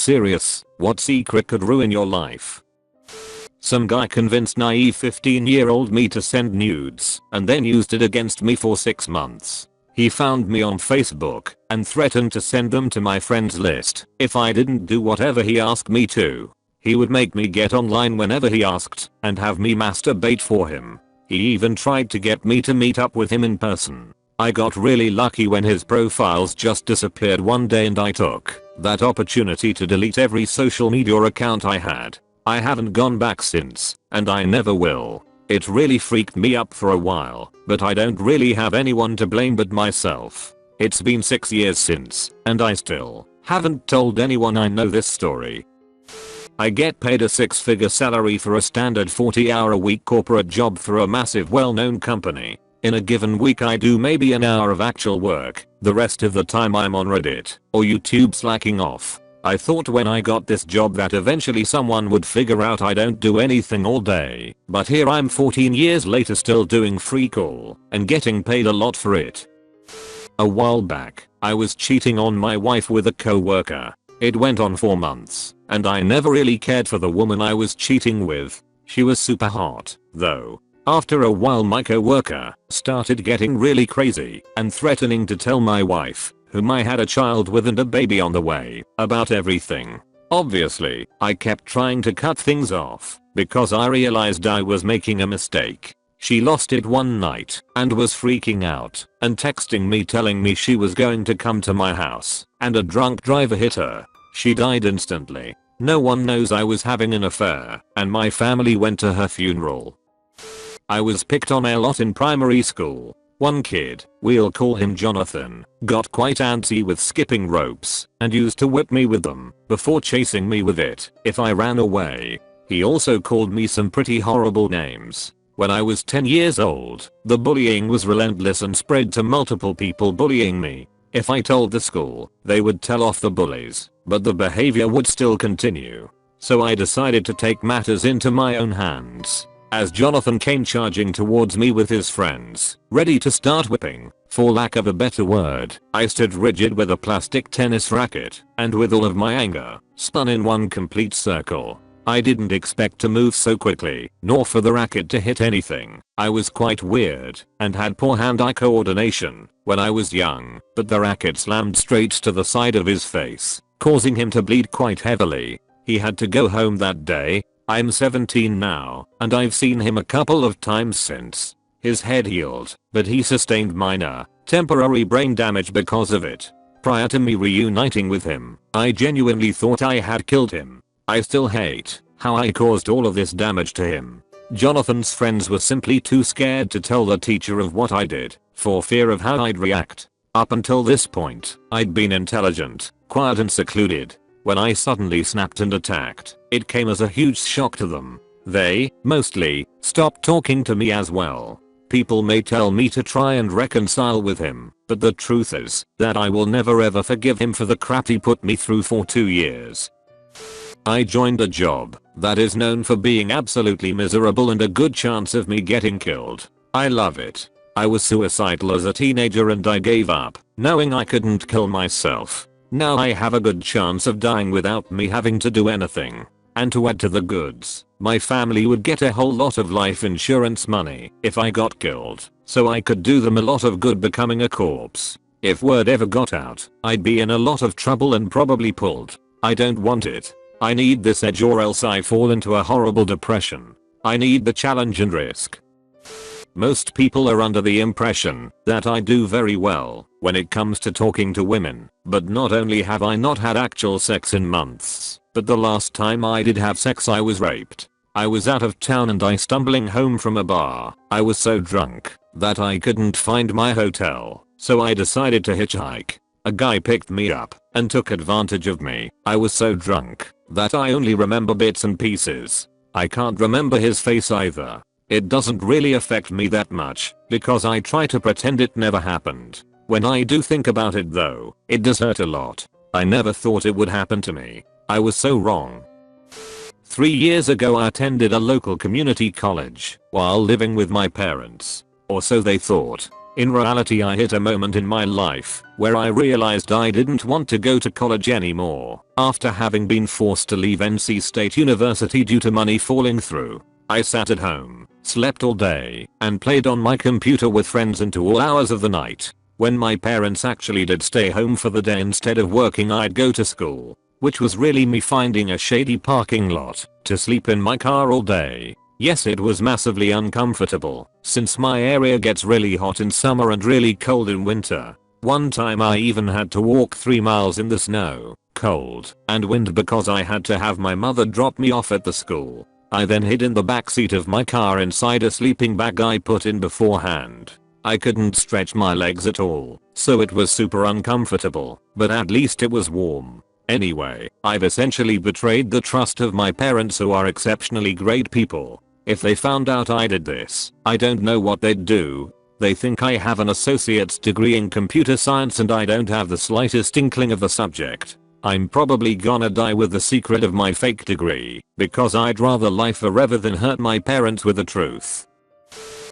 serious, what secret could ruin your life? Some guy convinced naive 15-year-old me to send nudes and then used it against me for 6 months. He found me on Facebook and threatened to send them to my friends list if I didn't do whatever he asked me to. He would make me get online whenever he asked and have me masturbate for him. He even tried to get me to meet up with him in person. I got really lucky when his profiles just disappeared one day and I took that opportunity to delete every social media account I had. I haven't gone back since, and I never will. It really freaked me up for a while, but I don't really have anyone to blame but myself. It's been 6 years since, and I still haven't told anyone I know this story. I get paid a 6-figure salary for a standard 40-hour-a-week corporate job for a massive well-known company. In a given week I do maybe an hour of actual work. The rest of the time I'm on Reddit or YouTube slacking off. I thought when I got this job that eventually someone would figure out I don't do anything all day, but here I'm 14 years later still doing free call and getting paid a lot for it. A while back, I was cheating on my wife with a coworker. It went on for months, and I never really cared for the woman I was cheating with. She was super hot, though. After a while my coworker started getting really crazy and threatening to tell my wife, whom I had a child with and a baby on the way, about everything. Obviously, I kept trying to cut things off because I realized I was making a mistake. She lost it one night and was freaking out and texting me telling me she was going to come to my house and a drunk driver hit her. She died instantly. No one knows I was having an affair and my family went to her funeral. I was picked on a lot in primary school. One kid, we'll call him Jonathan, got quite antsy with skipping ropes and used to whip me with them before chasing me with it if I ran away. He also called me some pretty horrible names. When I was 10 years old, the bullying was relentless and spread to multiple people bullying me. If I told the school, they would tell off the bullies, but the behavior would still continue. So I decided to take matters into my own hands. As Jonathan came charging towards me with his friends, ready to start whipping, for lack of a better word, I stood rigid with a plastic tennis racket, and with all of my anger, spun in one complete circle. I didn't expect to move so quickly, nor for the racket to hit anything. I was quite weird, and had poor hand-eye coordination when I was young, but the racket slammed straight to the side of his face, causing him to bleed quite heavily. He had to go home that day. I'm 17 now, and I've seen him a couple of times since. His head healed, but he sustained minor, temporary brain damage because of it. Prior to me reuniting with him, I genuinely thought I had killed him. I still hate how I caused all of this damage to him. Jonathan's friends were simply too scared to tell the teacher of what I did, for fear of how I'd react. Up until this point, I'd been intelligent, quiet and secluded. When I suddenly snapped and attacked, it came as a huge shock to them. They, mostly, stopped talking to me as well. People may tell me to try and reconcile with him, but the truth is that I will never ever forgive him for the crap he put me through for 2 years. I joined a job that is known for being absolutely miserable and a good chance of me getting killed. I love it. I was suicidal as a teenager and I gave up, knowing I couldn't kill myself. Now I have a good chance of dying without me having to do anything. And to add to the goods, my family would get a whole lot of life insurance money if I got killed, so I could do them a lot of good becoming a corpse. If word ever got out, I'd be in a lot of trouble and probably pulled. I don't want it. I need this edge or else I fall into a horrible depression. I need the challenge and risk. Most people are under the impression that I do very well when it comes to talking to women, but not only have I not had actual sex in months, but the last time I did have sex I was raped. I was out of town and I stumbling home from a bar. I was so drunk that I couldn't find my hotel, so I decided to hitchhike. A guy picked me up and took advantage of me. I was so drunk that I only remember bits and pieces. I can't remember his face either. It doesn't really affect me that much because I try to pretend it never happened. When I do think about it though, it does hurt a lot. I never thought it would happen to me. I was so wrong. 3 years ago I attended a local community college while living with my parents. Or so they thought. In reality, I hit a moment in my life where I realized I didn't want to go to college anymore after having been forced to leave NC State University due to money falling through. I sat at home, slept all day, and played on my computer with friends into all hours of the night. When my parents actually did stay home for the day instead of working, I'd go to school, which was really me finding a shady parking lot to sleep in my car all day. Yes, it was massively uncomfortable since my area gets really hot in summer and really cold in winter. One time I even had to walk 3 miles in the snow, cold, and wind because I had to have my mother drop me off at the school. I then hid in the backseat of my car inside a sleeping bag I put in beforehand. I couldn't stretch my legs at all, so it was super uncomfortable, but at least it was warm. Anyway, I've essentially betrayed the trust of my parents, who are exceptionally great people. If they found out I did this, I don't know what they'd do. They think I have an associate's degree in computer science and I don't have the slightest inkling of the subject. I'm probably gonna die with the secret of my fake degree, because I'd rather lie forever than hurt my parents with the truth.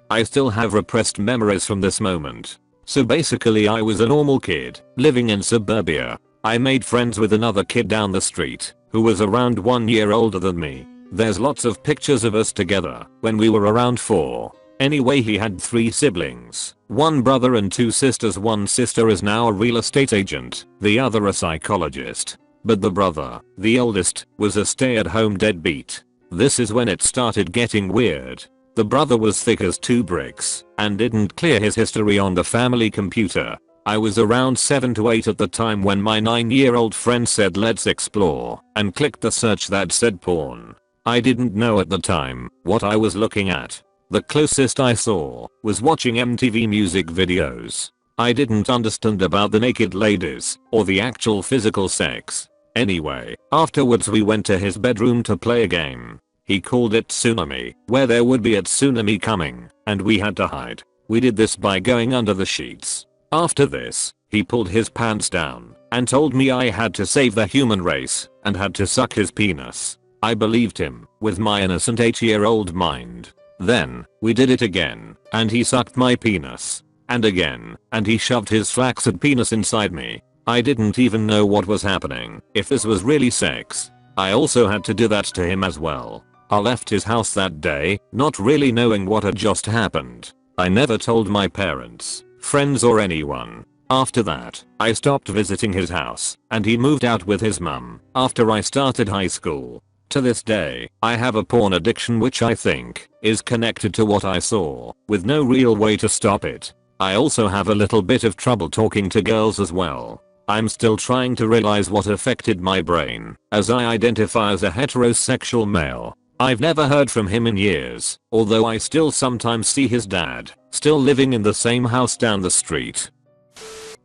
I still have repressed memories from this moment. So basically, I was a normal kid, living in suburbia. I made friends with another kid down the street, who was around 1 year older than me. There's lots of pictures of us together when we were around 4. Anyway, he had 3 siblings, 1 brother and 2 sisters. One sister is now a real estate agent, the other a psychologist. But the brother, the oldest, was a stay-at-home deadbeat. This is when it started getting weird. The brother was thick as 2 bricks and didn't clear his history on the family computer. I was around 7 to 8 at the time when my 9-year-old friend said let's explore and clicked the search that said porn. I didn't know at the time what I was looking at. The closest I saw was watching MTV music videos. I didn't understand about the naked ladies or the actual physical sex. Anyway, afterwards we went to his bedroom to play a game. He called it Tsunami, where there would be a tsunami coming, and we had to hide. We did this by going under the sheets. After this, he pulled his pants down and told me I had to save the human race and had to suck his penis. I believed him with my innocent 8-year-old mind. Then, we did it again, and he sucked my penis. And again, and he shoved his flaccid penis inside me. I didn't even know what was happening, if this was really sex. I also had to do that to him as well. I left his house that day, not really knowing what had just happened. I never told my parents, friends or anyone. After that, I stopped visiting his house, and he moved out with his mum after I started high school. To this day, I have a porn addiction which I think is connected to what I saw, with no real way to stop it. I also have a little bit of trouble talking to girls as well. I'm still trying to realize what affected my brain, as I identify as a heterosexual male. I've never heard from him in years, although I still sometimes see his dad, still living in the same house down the street.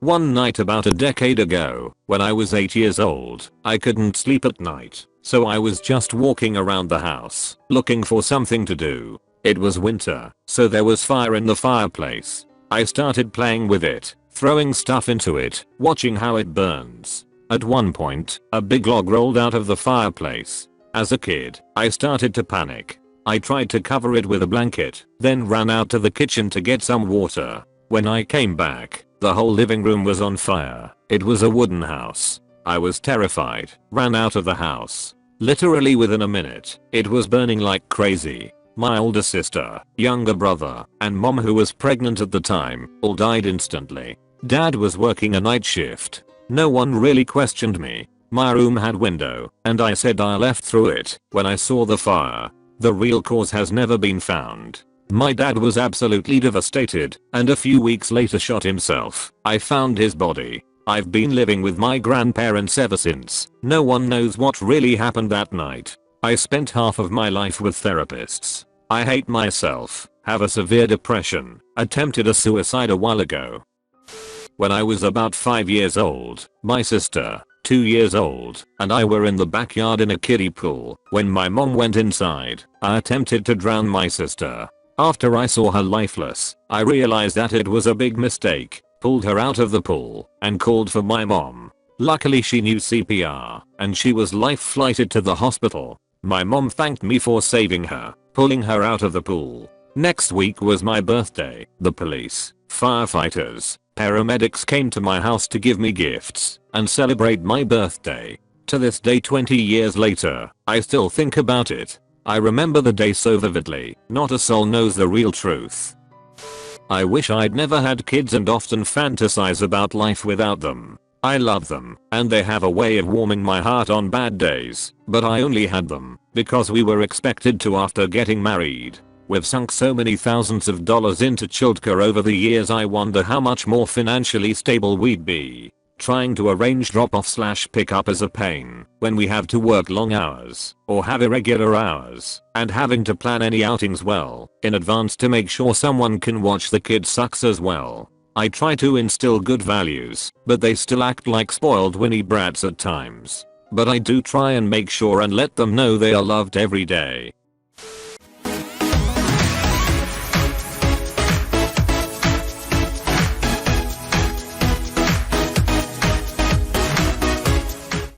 One night about a decade ago, when I was 8 years old, I couldn't sleep at night. So I was just walking around the house, looking for something to do. It was winter, so there was fire in the fireplace. I started playing with it, throwing stuff into it, watching how it burns. At one point, a big log rolled out of the fireplace. As a kid, I started to panic. I tried to cover it with a blanket, then ran out to the kitchen to get some water. When I came back, the whole living room was on fire. It was a wooden house. I was terrified, ran out of the house. Literally within a minute, it was burning like crazy. My older sister, younger brother, and mom, who was pregnant at the time, all died instantly. Dad was working a night shift. No one really questioned me. My room had window, and I said I left through it when I saw the fire. The real cause has never been found. My dad was absolutely devastated, and a few weeks later shot himself. I found his body. I've been living with my grandparents ever since. No one knows what really happened that night. I spent half of my life with therapists. I hate myself, have a severe depression, attempted a suicide a while ago. When I was about 5 years old, my sister, 2 years old, and I were in the backyard in a kiddie pool. When my mom went inside, I attempted to drown my sister. After I saw her lifeless, I realized that it was a big mistake. Pulled her out of the pool and called for my mom. Luckily she knew CPR and she was life flighted to the hospital. My mom thanked me for saving her, pulling her out of the pool. Next week was my birthday. The police, firefighters, paramedics came to my house to give me gifts and celebrate my birthday. To this day 20 years later, I still think about it. I remember the day so vividly. Not a soul knows the real truth. I wish I'd never had kids and often fantasize about life without them. I love them, and they have a way of warming my heart on bad days, but I only had them because we were expected to after getting married. We've sunk so many thousands of dollars into childcare over the years. I wonder how much more financially stable we'd be. Trying to arrange drop-off/pick-up is a pain when we have to work long hours or have irregular hours, and having to plan any outings well in advance to make sure someone can watch the kids sucks as well. I try to instill good values, but they still act like spoiled Winnie brats at times. But I do try and make sure and let them know they are loved every day.